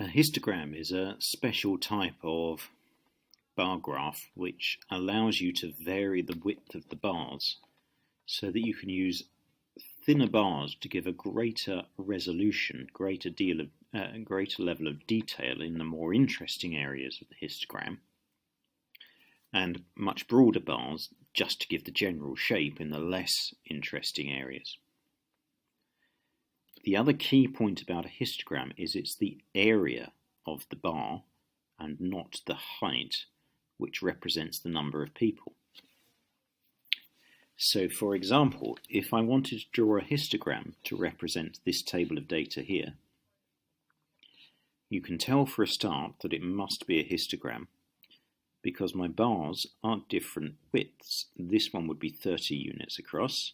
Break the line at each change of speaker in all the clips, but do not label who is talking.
A histogram is a special type of bar graph which allows you to vary the width of the bars so that you can use thinner bars to give a greater resolution, greater level of detail in the more interesting areas of the histogram, and much broader bars just to give the general shape in the less interesting areas. The other key point about a histogram is it's the area of the bar and not the height, which represents the number of people. So, for example, if I wanted to draw a histogram to represent this table of data here, you can tell for a start that it must be a histogram because my bars are different widths. This one would be 30 units across,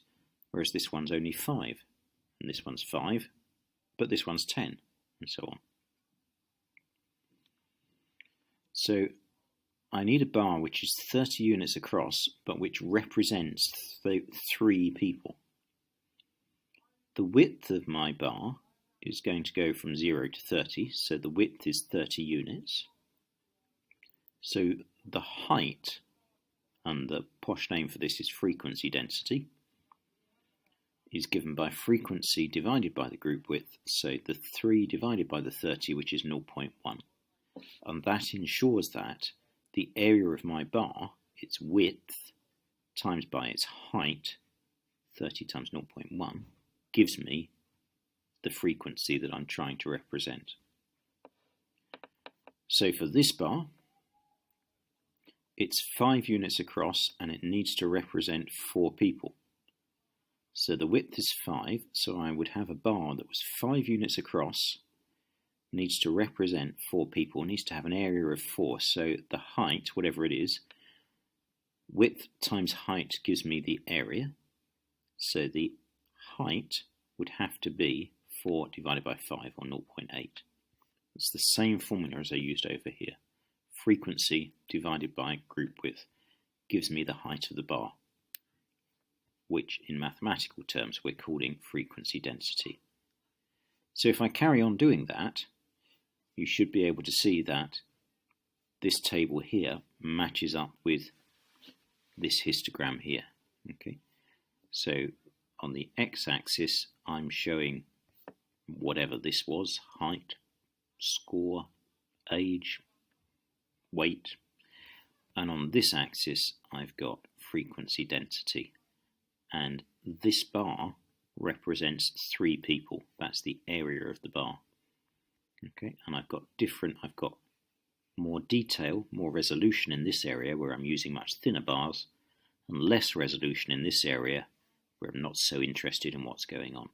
whereas this one's only 5, and this one's 5, but this one's 10, and so on. So I need a bar which is 30 units across, but which represents 3 people. The width of my bar is going to go from 0 to 30, so the width is 30 units. So the height, and the posh name for this is frequency density, is given by frequency divided by the group width, so the 3 divided by the 30, which is 0.1. And that ensures that the area of my bar, its width, times by its height, 30 times 0.1, gives me the frequency that I'm trying to represent. So for this bar, it's 5 units across and it needs to represent 4 people. So the width is 5, so I would have a bar that was 5 units across, needs to represent 4 people, needs to have an area of 4, so the height, whatever it is, width times height gives me the area, so the height would have to be 4 divided by 5, or 0.8. It's the same formula as I used over here. Frequency divided by group width gives me the height of the bar, which in mathematical terms we're calling frequency density. So if I carry on doing that, you should be able to see that this table here matches up with this histogram here. Okay, so on the x-axis I'm showing whatever this was, height, score, age, weight, and on this axis I've got frequency density, and this bar represents 3 people. That's the area of the bar. Okay, and I've got more detail, more resolution in this area where I'm using much thinner bars, and less resolution in this area where I'm not so interested in what's going on.